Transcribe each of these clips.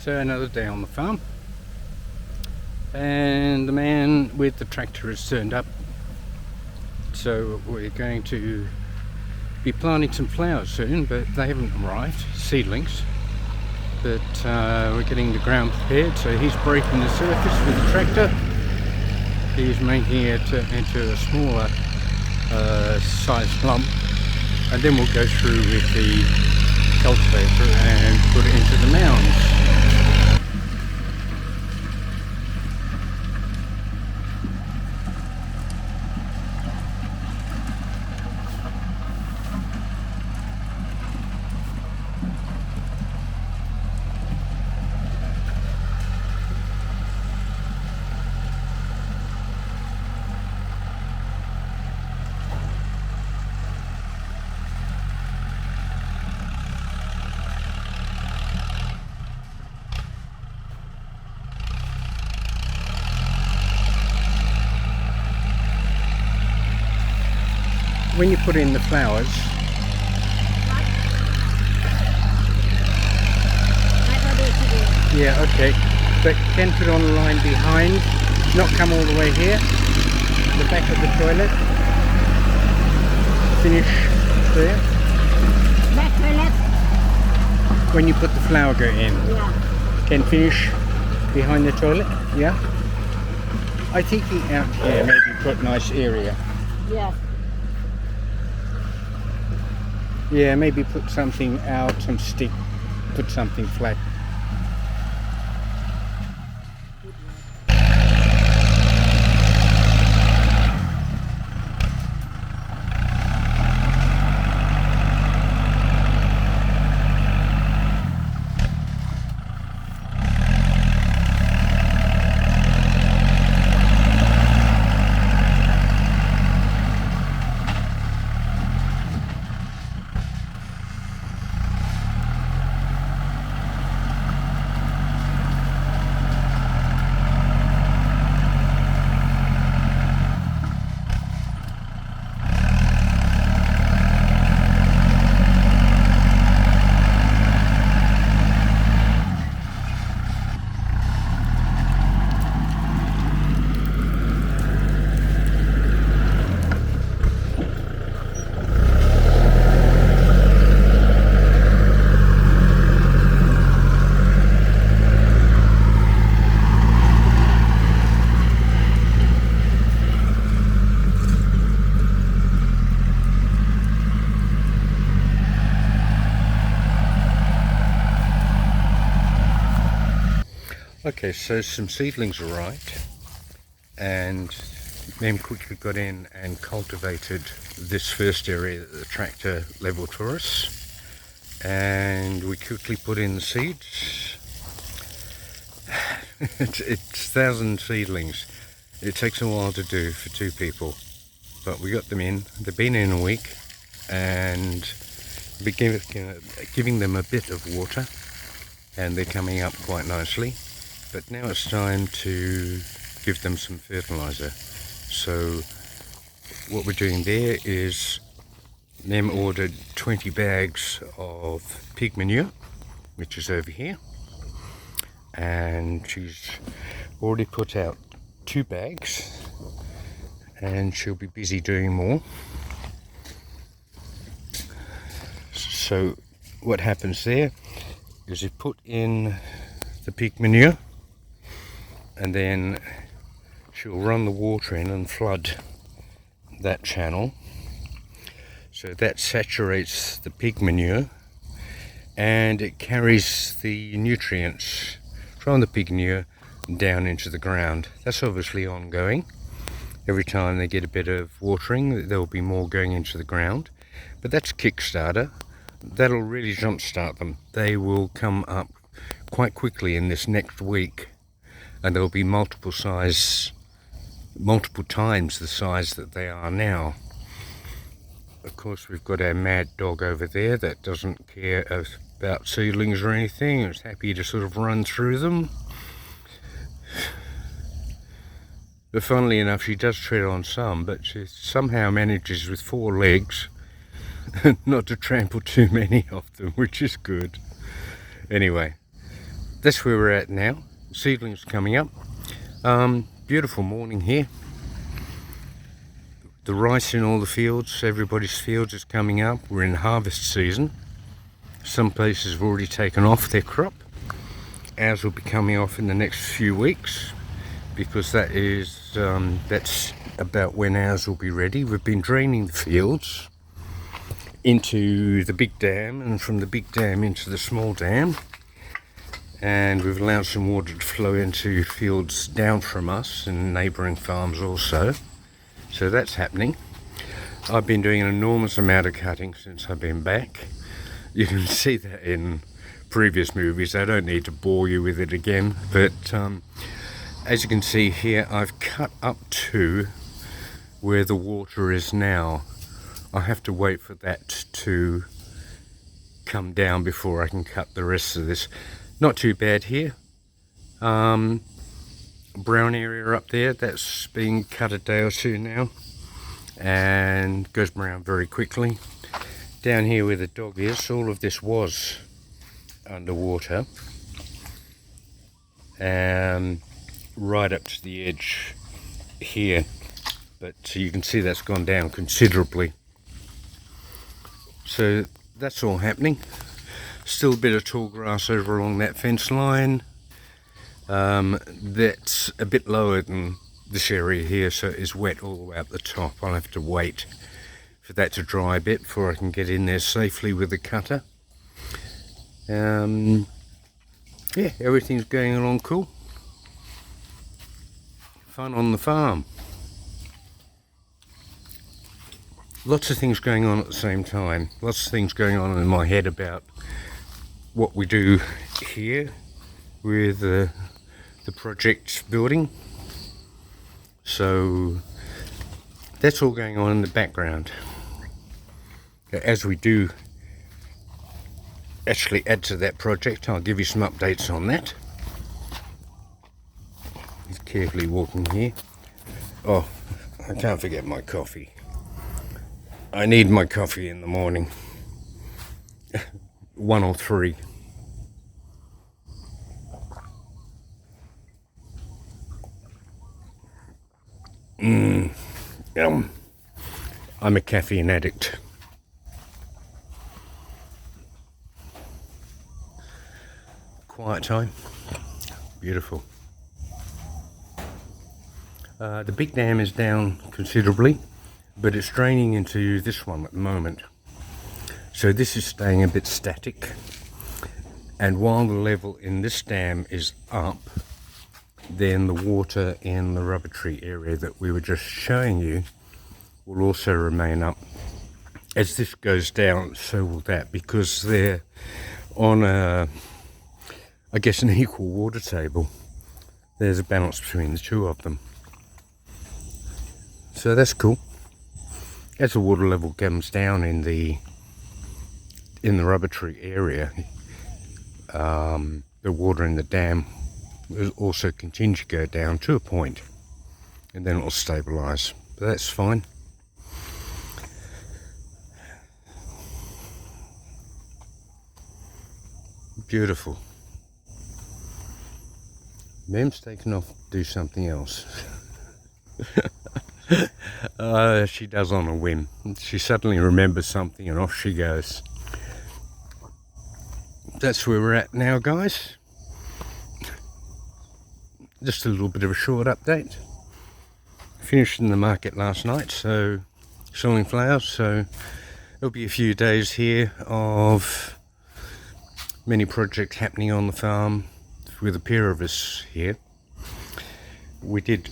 So another day on the farm, and the man with the tractor has turned up, so we're going to be planting some flowers soon, but they haven't arrived, seedlings, but we're getting the ground prepared. So he's breaking the surface with the tractor, he's making it into a smaller sized lump, and then we'll go through with the cultivator and put it into the mounds. When you put in the flowers, yeah, okay, but can put on the line behind, not come all the way here, the back of the toilet, finish there. Back toilet? When you put the flower go in, Yeah. can finish behind the toilet, yeah? I think out here maybe put nice area. Yeah. Yeah, maybe put something out, some stick, put something flat. Okay, so some seedlings arrived, and then quickly got in and cultivated this first area that the tractor leveled for us, and we quickly put in the seeds. It's 1,000 seedlings. It takes a while to do for two people, but we got them in. They've been in a week, and we're giving them a bit of water, and they're coming up quite nicely. But now it's time to give them some fertilizer. So what we're doing there is Nem ordered 20 bags of pig manure, which is over here, and she's already put out 2 bags, and she'll be busy doing more. So what happens there is you put in the pig manure, and then she'll run the water in and flood that channel, so that saturates the pig manure and it carries the nutrients from the pig manure down into the ground. That's obviously ongoing. Every time they get a bit of watering, there will be more going into the ground, but that's Kickstarter. That'll really jumpstart them. They will come up quite quickly in this next week, and there'll be multiple times the size that they are now. Of course, we've got our mad dog over there that doesn't care about seedlings or anything. It's happy to sort of run through them. But funnily enough, she does tread on some, but she somehow manages with 4 legs not to trample too many of them, which is good. Anyway, that's where we're at now. Seedlings coming up. Beautiful morning here. The rice in all the fields, everybody's fields is coming up. We're in harvest season. Some places have already taken off their crop. Ours will be coming off in the next few weeks, because that's about when ours will be ready. We've been draining the fields into the big dam, and from the big dam into the small dam, and we've allowed some water to flow into fields down from us and neighbouring farms also. So that's happening. I've been doing an enormous amount of cutting since I've been back. You can see that in previous movies. I don't need to bore you with it again, but as you can see here, I've cut up to where the water is now. I have to wait for that to come down before I can cut the rest of this. Not too bad here. Brown area up there, that's been cut a day or two now and goes brown very quickly. Down here where the dog is, all of this was underwater, right up to the edge here, but you can see that's gone down considerably. So that's all happening. Still a bit of tall grass over along that fence line. That's a bit lower than this area here, so it is wet all the way up the top. I'll have to wait for that to dry a bit before I can get in there safely with the cutter. Yeah, everything's going along cool. Fun on the farm. Lots of things going on at the same time. Lots of things going on in my head about what we do here with the project building. So that's all going on in the background. As we do actually add to that project, I'll give you some updates on that. He's carefully walking here. Oh, I can't forget my coffee. I need my coffee in the morning. 1 or 3. Yum. I'm a caffeine addict. Quiet time. Beautiful. The big dam is down considerably, but it's draining into this one at the moment. So this is staying a bit static. And while the level in this dam is up, then the water in the rubber tree area that we were just showing you will also remain up. As this goes down, so will that, because they're on an equal water table. There's a balance between the two of them. So that's cool. As the water level comes down in the rubber tree area, the water in the dam will also continue to go down to a point, and then it will stabilise. But that's fine. Beautiful. Mem's taken off to do something else. She does on a whim. She suddenly remembers something and off she goes. That's where we're at now, guys. Just a little bit of a short update. Finished in the market last night, so selling flowers, so there'll be a few days here of many projects happening on the farm with a pair of us here. We did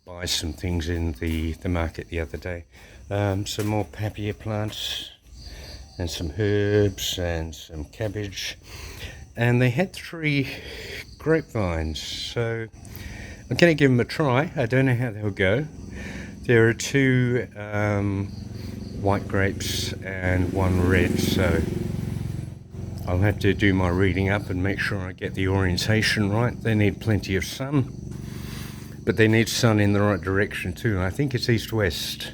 buy some things in the market the other day. Some more papier plants and some herbs and some cabbage, and they had 3 grapevines, so I'm going to give them a try. I don't know how they'll go. There are 2 white grapes and 1 red, so I'll have to do my reading up and make sure I get the orientation right. They need plenty of sun, but they need sun in the right direction too. I think it's east-west.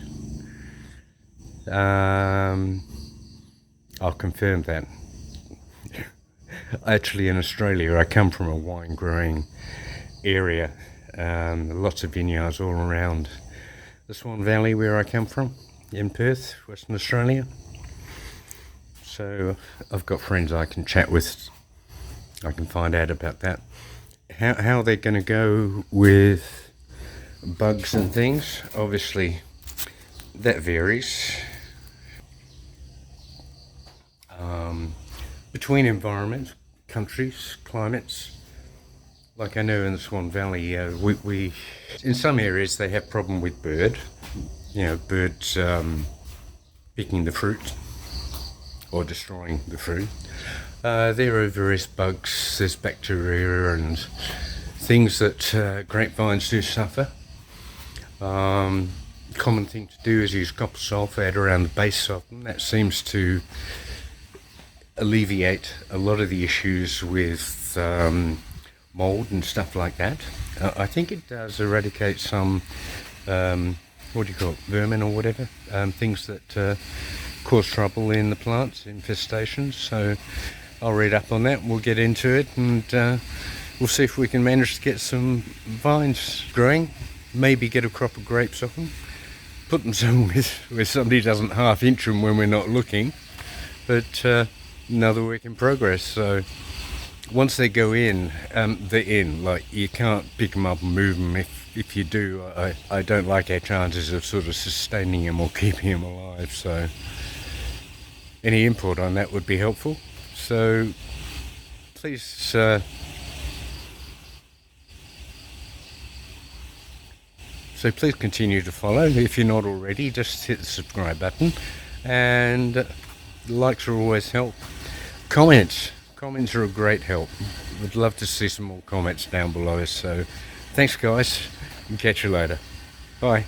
I'll confirm that. Actually, in Australia, I come from a wine growing area. Lots of vineyards all around the Swan Valley where I come from, in Perth, Western Australia. So I've got friends I can chat with. I can find out about that. How they're going to go with bugs and things, obviously that varies between environments, countries, climates. Like I know in the Swan Valley, we in some areas they have problem with birds picking the fruit or destroying the fruit. There are various bugs, there's bacteria and things that grapevines do suffer. Common thing to do is use copper sulfate around the base of them. That seems to alleviate a lot of the issues with mold and stuff like that. I think it does eradicate some, vermin or whatever, things that cause trouble in the plants, infestations. So I'll read up on that and we'll get into it, and we'll see if we can manage to get some vines growing, maybe get a crop of grapes off them, put them somewhere where somebody doesn't half inch them when we're not looking, but another work in progress. So once they go in, they're in. Like, you can't pick them up and move them. If you do, I don't like our chances of sort of sustaining them or keeping them alive. So any input on that would be helpful. So please please continue to follow. If you're not already, just hit the subscribe button, and likes are always help. Comments are a great help. Would love to see some more comments down below. So thanks guys, and catch you later. Bye.